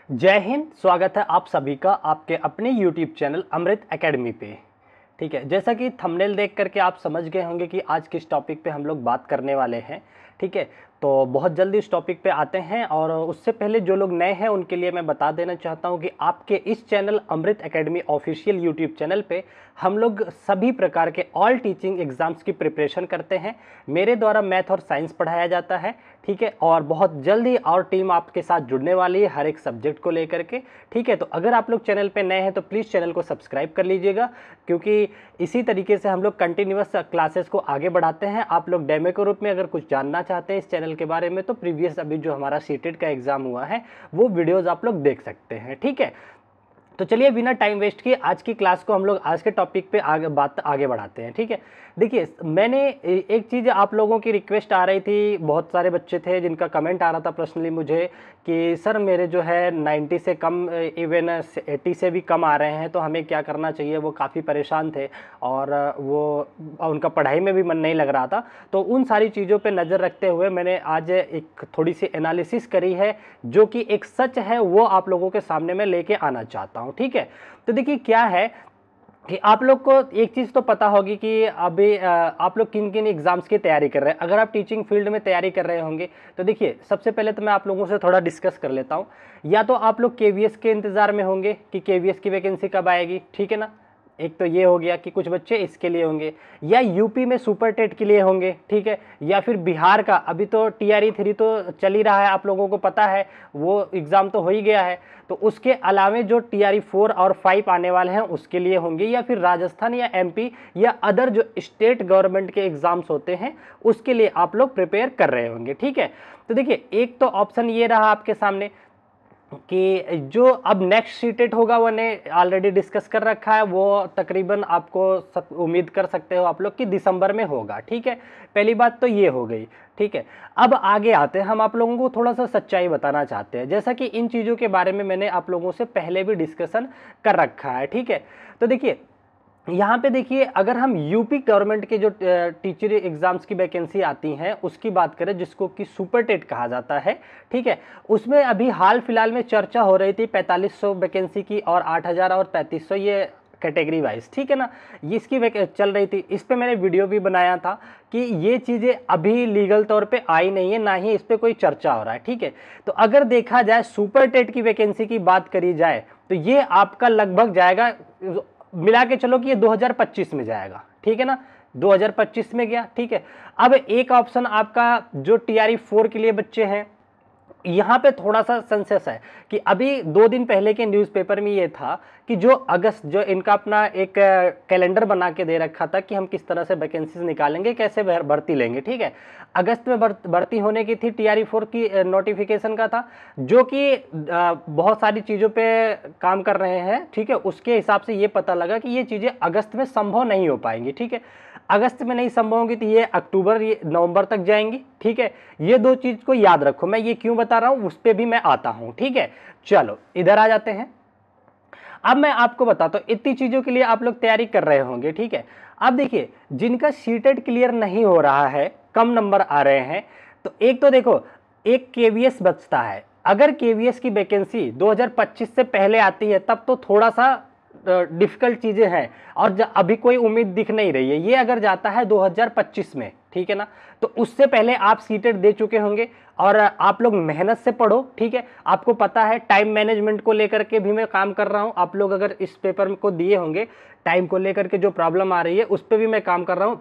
जय हिंद। स्वागत है आप सभी का आपके अपने YouTube चैनल अमृत एकेडमी पे। ठीक है, जैसा कि थंबनेल देख करके आप समझ गए होंगे कि आज किस टॉपिक पे हम लोग बात करने वाले हैं। ठीक है, तो बहुत जल्दी इस टॉपिक पे आते हैं और उससे पहले जो लोग नए हैं उनके लिए मैं बता देना चाहता हूं कि आपके इस चैनल अमृत एकेडमी ऑफिशियल यूट्यूब चैनल पे हम लोग सभी प्रकार के ऑल टीचिंग एग्जाम्स की प्रिपरेशन करते हैं। मेरे द्वारा मैथ और साइंस पढ़ाया जाता है। ठीक है, और बहुत जल्दी और टीम आपके साथ जुड़ने वाली है हर एक सब्जेक्ट को लेकर के। ठीक है, तो अगर आप लोग चैनल पे नए हैं तो प्लीज़ चैनल को सब्सक्राइब कर लीजिएगा, क्योंकि इसी तरीके से हम लोग कंटिन्यूअस क्लासेस को आगे बढ़ाते हैं। आप लोग डेमो के रूप में अगर कुछ जानना चाहते हैं इस चैनल के बारे में तो प्रीवियस अभी जो हमारा सीटेट का एग्जाम हुआ है वो वीडियोस आप लोग देख सकते हैं। ठीक है, तो चलिए बिना टाइम वेस्ट किए आज की क्लास को हम लोग आज के टॉपिक पे आगे बढ़ाते हैं। ठीक है, देखिए मैंने एक चीज़ आप लोगों की रिक्वेस्ट आ रही थी, बहुत सारे बच्चे थे जिनका कमेंट आ रहा था पर्सनली मुझे कि सर मेरे जो है 90 से कम इवन 80 से भी कम आ रहे हैं, तो हमें क्या करना चाहिए। वो काफ़ी परेशान थे और वो उनका पढ़ाई में भी मन नहीं लग रहा था। तो उन सारी चीज़ों पे नज़र रखते हुए मैंने आज एक थोड़ी सी एनालिसिस करी है जो कि एक सच है, वो आप लोगों के सामने मैं लेके आना चाहता हूँ। ठीक है, तो देखिए क्या है कि आप लोग को एक चीज़ तो पता होगी कि अभी आप लोग किन किन एग्ज़ाम्स की तैयारी कर रहे हैं। अगर आप टीचिंग फील्ड में तैयारी कर रहे होंगे तो देखिए सबसे पहले तो मैं आप लोगों से थोड़ा डिस्कस कर लेता हूँ। या तो आप लोग केवीएस के इंतज़ार में होंगे कि केवीएस की वैकेंसी कब आएगी। ठीक है ना, एक तो ये हो गया कि कुछ बच्चे इसके लिए होंगे, या यूपी में सुपर टेट के लिए होंगे। ठीक है, या फिर बिहार का अभी तो TRE 3 तो चल ही रहा है, आप लोगों को पता है वो एग्ज़ाम तो हो ही गया है। तो उसके अलावे जो TRE 4 और 5 आने वाले हैं उसके लिए होंगे, या फिर राजस्थान या MP या अदर जो स्टेट गवर्नमेंट के एग्ज़ाम्स होते हैं उसके लिए आप लोग प्रिपेयर कर रहे होंगे। ठीक है, तो देखिए एक तो ऑप्शन ये रहा आपके सामने कि जो अब नेक्स्ट सीटेट होगा वो ने ऑलरेडी डिस्कस कर रखा है, वो तकरीबन आपको उम्मीद कर सकते हो आप लोग कि दिसंबर में होगा। ठीक है, पहली बात तो ये हो गई। ठीक है, अब आगे आते हैं, हम आप लोगों को थोड़ा सा सच्चाई बताना चाहते हैं, जैसा कि इन चीज़ों के बारे में मैंने आप लोगों से पहले भी डिस्कशन कर रखा है। ठीक है, तो देखिए यहाँ पे देखिए अगर हम यूपी गवर्नमेंट के जो टीचर एग्जाम्स की वैकेंसी आती हैं उसकी बात करें, जिसको कि सुपर टेट कहा जाता है। ठीक है, उसमें अभी हाल फिलहाल में चर्चा हो रही थी 4500 वैकेंसी की और 8000 और 3500 ये कैटेगरी वाइज। ठीक है ना, ये इसकी चल रही थी। इस पे मैंने वीडियो भी बनाया था कि ये चीज़ें अभी लीगल तौर पे आई नहीं है, ना ही इस पे कोई चर्चा हो रहा है। ठीक है, तो अगर देखा जाए सुपर टेट की वैकेंसी की बात करी जाए तो ये आपका लगभग जाएगा, मिला के चलो कि ये 2025 में जाएगा। ठीक है ना, 2025 में गया। ठीक है, अब एक ऑप्शन आपका जो TRE 4 के लिए बच्चे हैं, यहाँ पे थोड़ा सा सेंसेस है कि अभी 2 दिन पहले के न्यूज़पेपर में ये था कि जो अगस्त जो इनका अपना एक कैलेंडर बना के दे रखा था कि हम किस तरह से वैकेंसीज निकालेंगे, कैसे भर्ती लेंगे। ठीक है, अगस्त में भर्ती होने की थी, TRE 4 की नोटिफिकेशन का था, जो कि बहुत सारी चीज़ों पे काम कर रहे हैं। ठीक है, उसके हिसाब से ये पता लगा कि ये चीज़ें अगस्त में संभव नहीं हो पाएंगी। ठीक है, अगस्त में नहीं संभव होंगी तो ये अक्टूबर ये नवंबर तक जाएंगी। ठीक है, ये दो चीज़ को याद रखो, मैं ये क्यों बता रहा हूँ उस पर भी मैं आता हूँ। ठीक है, चलो इधर आ जाते हैं। अब मैं आपको बताता हूँ, इतनी चीज़ों के लिए आप लोग तैयारी कर रहे होंगे। ठीक है, अब देखिए जिनका सीटेट क्लियर नहीं हो रहा है, कम नंबर आ रहे हैं, तो एक तो देखो एक केवीएस बचता है। अगर केवीएस की वैकेंसी 2025 से पहले आती है तब तो थोड़ा सा डिफिकल्ट चीज़ें हैं और अभी कोई उम्मीद दिख नहीं रही है। ये अगर जाता है 2025 में, ठीक है ना, तो उससे पहले आप सीटेट दे चुके होंगे और आप लोग मेहनत से पढ़ो। ठीक है, आपको पता है टाइम मैनेजमेंट को लेकर के भी मैं काम कर रहा हूं। आप लोग अगर इस पेपर को दिए होंगे, टाइम को लेकर के जो प्रॉब्लम आ रही है उस पर भी मैं काम कर रहा हूं।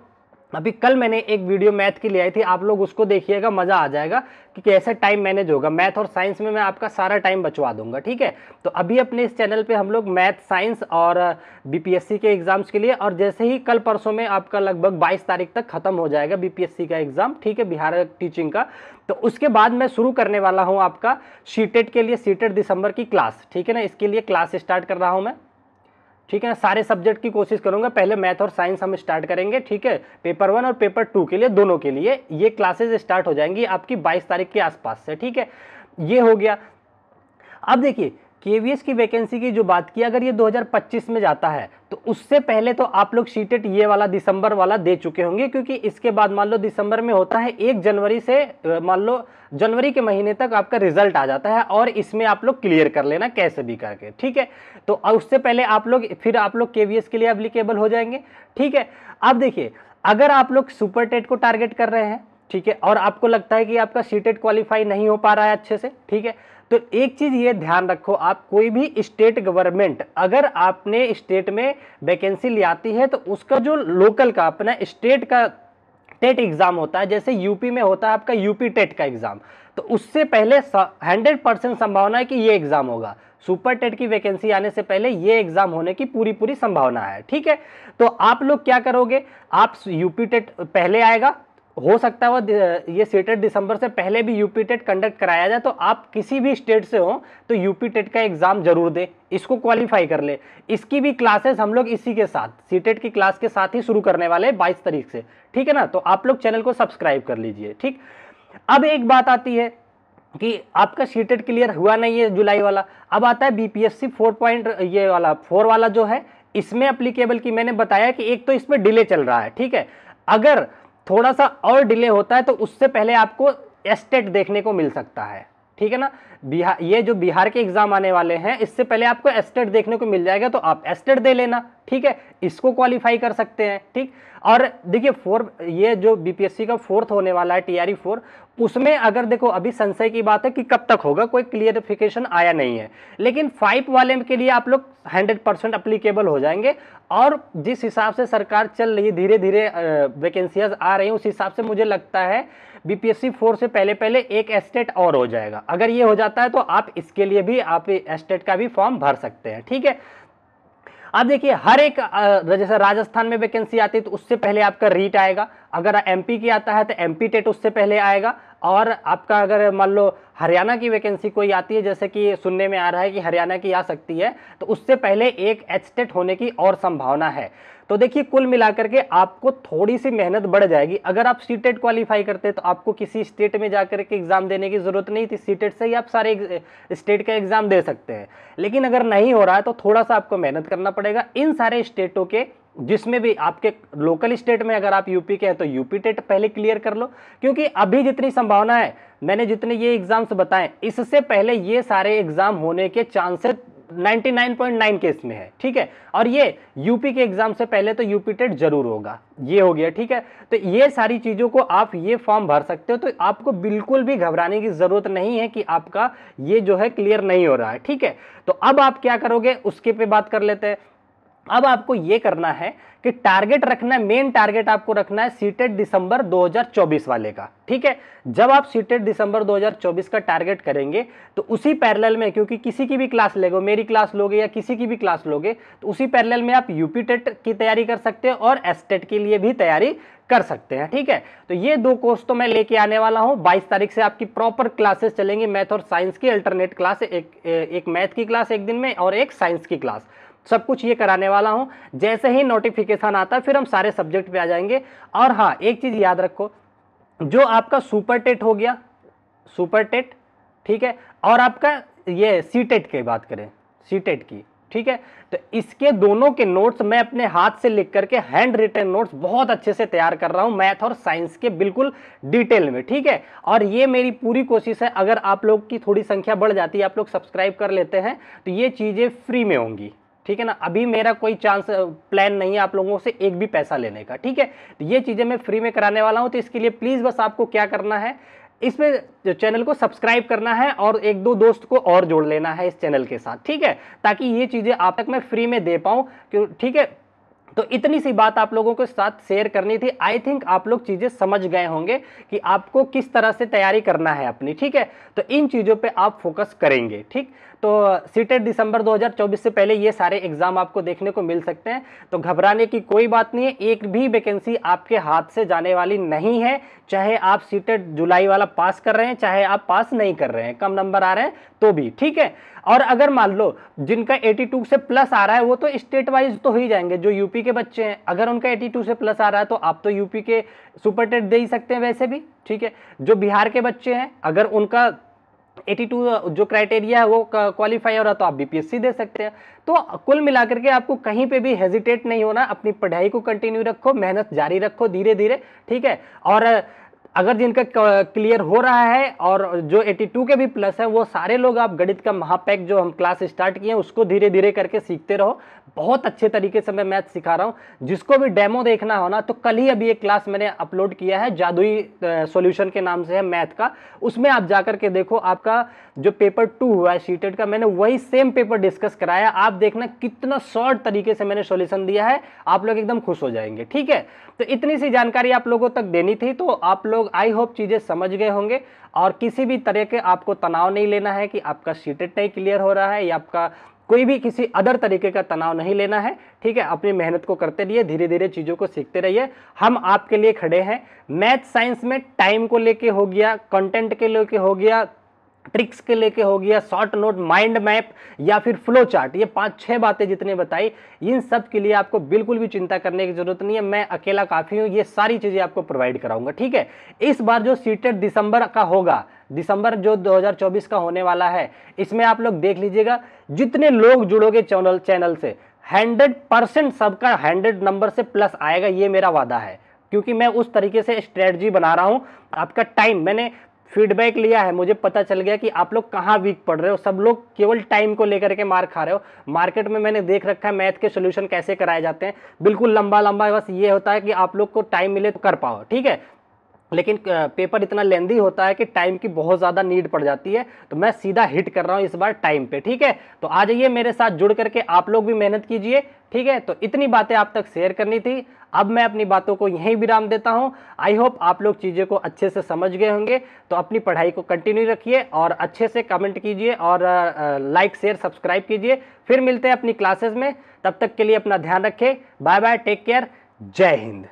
अभी कल मैंने एक वीडियो मैथ की ले आई थी, आप लोग उसको देखिएगा, मजा आ जाएगा कि कैसे टाइम मैनेज होगा। मैथ और साइंस में मैं आपका सारा टाइम बचवा दूंगा। ठीक है, तो अभी अपने इस चैनल पे हम लोग मैथ, साइंस और BPSC के एग्जाम्स के लिए, और जैसे ही कल परसों में आपका लगभग 22 तारीख तक खत्म हो जाएगा BPSC का एग्जाम। ठीक है, बिहार टीचिंग का, तो उसके बाद मैं शुरू करने वाला हूँ आपका सीटेट के लिए, सीटेट दिसंबर की क्लास। ठीक है ना, इसके लिए क्लास स्टार्ट कर रहा हूँ मैं। ठीक है ना, सारे सब्जेक्ट की कोशिश करूंगा, पहले मैथ और साइंस हम स्टार्ट करेंगे। ठीक है, पेपर 1 और पेपर 2 के लिए, दोनों के लिए ये क्लासेस स्टार्ट हो जाएंगी आपकी 22 तारीख के आसपास से। ठीक है, ये हो गया। अब देखिए केवीएस की वैकेंसी की जो बात की, अगर ये 2025 में जाता है तो उससे पहले तो आप लोग सीटेट ये वाला दिसंबर वाला दे चुके होंगे, क्योंकि इसके बाद मान लो दिसंबर में होता है 1 जनवरी से मान लो जनवरी के महीने तक आपका रिजल्ट आ जाता है, और इसमें आप लोग क्लियर कर लेना कैसे भी करके, ठीक है। तो उससे पहले आप लोग फिर आप लोग केवीएस के लिए एप्लीकेबल हो जाएंगे, ठीक है। अब देखिए, अगर आप लोग सुपर टेट को टारगेट कर रहे हैं, ठीक है, और आपको लगता है कि आपका सीटेट क्वालिफाई नहीं हो पा रहा है अच्छे से, ठीक है, तो एक चीज ये ध्यान रखो, आप कोई भी स्टेट गवर्नमेंट अगर आपने स्टेट में वैकेंसी ले आती है तो उसका जो लोकल का अपना स्टेट का टेट एग्जाम होता है, जैसे यूपी में होता है आपका यूपी टेट का एग्जाम, तो उससे पहले 100% संभावना है कि ये एग्जाम होगा। सुपर टेट की वैकेंसी आने से पहले ये एग्जाम होने की पूरी संभावना है, ठीक है। तो आप लोग क्या करोगे, आप यूपी टेट पहले आएगा, हो सकता है वो ये सीटेट दिसंबर से पहले भी यूपी टेट कंडक्ट कराया जाए, तो आप किसी भी स्टेट से हो तो यूपी टेट का एग्जाम जरूर दे, इसको क्वालिफाई कर ले। इसकी भी क्लासेस हम लोग इसी के साथ सीटेट की क्लास के साथ ही शुरू करने वाले हैं 22 तारीख से, ठीक है ना। तो आप लोग चैनल को सब्सक्राइब कर लीजिए, ठीक। अब एक बात आती है कि आपका सीटेट क्लियर हुआ नहीं है जुलाई वाला, अब आता है बीपीएससी 4 वाला जो है, इसमें एप्लीकेबल की मैंने बताया कि एक तो इसमें डिले चल रहा है, ठीक है। अगर थोड़ा सा और डिले होता है तो उससे पहले आपको एस्टेट देखने को मिल सकता है, ठीक है ना। बिहार, ये जो बिहार के एग्जाम आने वाले हैं, इससे पहले आपको एस्टेट देखने को मिल जाएगा, तो आप एस्टेट दे लेना, ठीक है, इसको क्वालिफाई कर सकते हैं, ठीक। और देखिए ये जो बीपीएससी का 4th होने वाला है टीआरई 4, उसमें अगर देखो अभी संशय की बात है कि कब तक होगा, कोई क्लियरिफिकेशन आया नहीं है, लेकिन 5 वाले के लिए आप लोग 100% अप्लीकेबल हो जाएंगे। और जिस हिसाब से सरकार चल रही है, धीरे धीरे वैकेंसीज आ रही हैं, उस हिसाब से मुझे लगता है बीपीएससी 4 से पहले एक एस्टेट और हो जाएगा। अगर ये हो जाता है तो आप इसके लिए भी आप एस्टेट का भी फॉर्म भर सकते हैं, ठीक है। अब देखिए, हर एक जैसे राजस्थान में वैकेंसी आती है तो उससे पहले आपका रीट आएगा, अगर एमपी की आता है तो एमपी टेट उससे पहले आएगा, और आपका अगर मान लो हरियाणा की वैकेंसी कोई आती है, जैसे कि सुनने में आ रहा है कि हरियाणा की आ सकती है, तो उससे पहले एक एचटेट होने की और संभावना है। तो देखिए, कुल मिलाकर के आपको थोड़ी सी मेहनत बढ़ जाएगी। अगर आप सीटेट क्वालिफाई करते हैं तो आपको किसी स्टेट में जाकर के एग्जाम देने की जरूरत नहीं थी, सीटेट से ही आप सारे स्टेट का एग्जाम दे सकते हैं। लेकिन अगर नहीं हो रहा है तो थोड़ा सा आपको मेहनत करना पड़ेगा इन सारे स्टेटों के, जिसमें भी आपके लोकल स्टेट में अगर आप यूपी के हैं तो यूपी टेट पहले क्लियर कर लो, क्योंकि अभी जितनी संभावना है, मैंने जितने ये एग्जाम्स बताएं, इससे पहले ये सारे एग्जाम होने के चांसेस 99.9 केस में है, ठीक है। और ये यूपी के एग्जाम से पहले तो यूपी टेट जरूर होगा, ये हो गया, ठीक है। तो ये सारी चीजों को आप ये फॉर्म भर सकते हो, तो आपको बिल्कुल भी घबराने की जरूरत नहीं है कि आपका ये जो है क्लियर नहीं हो रहा है, ठीक है। तो अब आप क्या करोगे उसके पे बात कर लेते हैं। अब आपको ये करना है कि टारगेट रखना है, मेन टारगेट आपको रखना है सीटेट दिसंबर 2024 वाले का, ठीक है। जब आप सीटेट दिसंबर 2024 का टारगेट करेंगे तो उसी पैरेलल में, क्योंकि किसी की भी क्लास लेगो, मेरी क्लास लोगे या किसी की भी क्लास लोगे, तो उसी पैरेलल में आप यूपी टेट की तैयारी कर सकते हो और एसटेट के लिए भी तैयारी कर सकते हैं, ठीक है। तो ये 2 कोर्स तो मैं लेके आने वाला हूं। 22 तारीख से आपकी प्रॉपर क्लासेस चलेंगी, मैथ और साइंस की अल्टरनेट क्लास, एक मैथ की क्लास एक दिन में और एक साइंस की क्लास, सब कुछ ये कराने वाला हूं। जैसे ही नोटिफिकेशन आता है फिर हम सारे सब्जेक्ट पे आ जाएंगे। और हाँ, एक चीज याद रखो, जो आपका सुपर टेट हो गया, सुपर टेट, ठीक है, और आपका ये सीटेट की बात करें, सीटेट की, ठीक है, तो इसके दोनों के नोट्स मैं अपने हाथ से लिख करके हैंड रिटन नोट्स बहुत अच्छे से तैयार कर रहा हूं, मैथ और साइंस के बिल्कुल डिटेल में, ठीक है। और ये मेरी पूरी कोशिश है, अगर आप लोग की थोड़ी संख्या बढ़ जाती है, आप लोग सब्सक्राइब कर लेते हैं, तो ये चीजें फ्री में होंगी, ठीक है ना। अभी मेरा कोई चांस प्लान नहीं है आप लोगों से एक भी पैसा लेने का, ठीक है। तो ये चीजें मैं फ्री में कराने वाला हूं, तो इसके लिए प्लीज बस आपको क्या करना है, इसमें जो चैनल को सब्सक्राइब करना है और 1-2 दोस्त को और जोड़ लेना है इस चैनल के साथ, ठीक है, ताकि ये चीजें आप तक मैं फ्री में दे पाऊं, ठीक है। तो इतनी सी बात आप लोगों के साथ शेयर करनी थी। आई थिंक आप लोग चीजें समझ गए होंगे कि आपको किस तरह से तैयारी करना है अपनी, ठीक है। तो इन चीजों पे आप फोकस करेंगे, ठीक। तो सीटेट दिसंबर 2024 से पहले ये सारे एग्जाम आपको देखने को मिल सकते हैं, तो घबराने की कोई बात नहीं है। एक भी वैकेंसी आपके हाथ से जाने वाली नहीं है, चाहे आप सीटेट जुलाई वाला पास कर रहे हैं, चाहे आप पास नहीं कर रहे हैं, कम नंबर आ रहे हैं तो भी, ठीक है। और अगर मान लो जिनका 82 से प्लस आ रहा है वो तो स्टेट वाइज तो हो ही जाएंगे, जो यूपी के बच्चे हैं, अगर उनका 82 से प्लस आ रहा है तो आप तो यूपी के सुपर टेट दे ही सकते हैं वैसे भी, ठीक है। जो बिहार के बच्चे हैं, अगर उनका 82 जो क्राइटेरिया है वो क्वालिफाई हो रहा तो आप बीपीएससी दे सकते हैं। तो कुल मिलाकर के आपको कहीं पे भी हेजिटेट नहीं होना, अपनी पढ़ाई को कंटिन्यू रखो, मेहनत जारी रखो धीरे धीरे, ठीक है। और अगर जिनका क्लियर हो रहा है और जो 82 के भी प्लस है, वो सारे लोग आप गणित का महापैक जो हम क्लास स्टार्ट किए हैं उसको धीरे धीरे करके सीखते रहो। बहुत अच्छे तरीके से मैं मैथ सिखा रहा हूं। जिसको भी डेमो देखना हो ना, तो कल ही अभी एक क्लास मैंने अपलोड किया है, जादुई सॉल्यूशन के नाम से है मैथ का, उसमें आप जाकर के देखो। आपका जो पेपर 2 हुआ है सीटेट का, मैंने वही सेम पेपर डिस्कस कराया। आप देखना कितना शॉर्ट तरीके से मैंने सॉल्यूशन दिया है, आप लोग एकदम खुश हो जाएंगे, ठीक है। तो इतनी सी जानकारी आप लोगों तक देनी थी। तो आप लोग आई होप चीजें समझ गए होंगे, और किसी भी तरह के आपको तनाव नहीं लेना है कि आपका सीटेट नहीं क्लियर हो रहा है, या आपका कोई भी किसी अदर तरीके का तनाव नहीं लेना है, ठीक है। अपनी मेहनत को करते रहिए, धीरे धीरे चीजों को सीखते रहिए। हम आपके लिए खड़े हैं। मैथ साइंस में टाइम को लेके हो गया, कंटेंट के लेके हो गया, ट्रिक्स के लेके हो गया, शॉर्ट नोट, माइंड मैप या फिर फ्लो चार्ट, ये 5-6 बातें जितने बताई, इन सब के लिए आपको बिल्कुल भी चिंता करने की जरूरत नहीं है। मैं अकेला काफी हूं, ये सारी चीजें आपको प्रोवाइड कराऊंगा, ठीक है। इस बार जो सीटेट दिसंबर का होगा, दिसंबर जो 2024 का होने वाला है, इसमें आप लोग देख लीजिएगा, जितने लोग जुड़ोगे चैनल से 100% सबका 100 नंबर से प्लस आएगा, ये मेरा वादा है। क्योंकि मैं उस तरीके से स्ट्रेटजी बना रहा हूं। आपका टाइम, मैंने फीडबैक लिया है, मुझे पता चल गया कि आप लोग कहाँ वीक पढ़ रहे हो। सब लोग केवल टाइम को लेकर के मार खा रहे हो। मार्केट में मैंने देख रखा है मैथ के सॉल्यूशन कैसे कराए जाते हैं, बिल्कुल लंबा लंबा, बस ये होता है कि आप लोग को टाइम मिले तो कर पाओ, ठीक है। लेकिन पेपर इतना लेंदी होता है कि टाइम की बहुत ज़्यादा नीड पड़ जाती है। तो मैं सीधा हिट कर रहा हूँ इस बार टाइम पे, ठीक है। तो आ जाइए मेरे साथ, जुड़ करके आप लोग भी मेहनत कीजिए, ठीक है। तो इतनी बातें आप तक शेयर करनी थी। अब मैं अपनी बातों को यहीं विराम देता हूं। आई होप आप लोग चीज़ों को अच्छे से समझ गए होंगे। तो अपनी पढ़ाई को कंटिन्यू रखिए और अच्छे से कमेंट कीजिए और लाइक शेयर सब्सक्राइब कीजिए। फिर मिलते हैं अपनी क्लासेस में, तब तक के लिए अपना ध्यान रखें। बाय बाय, टेक केयर, जय हिंद।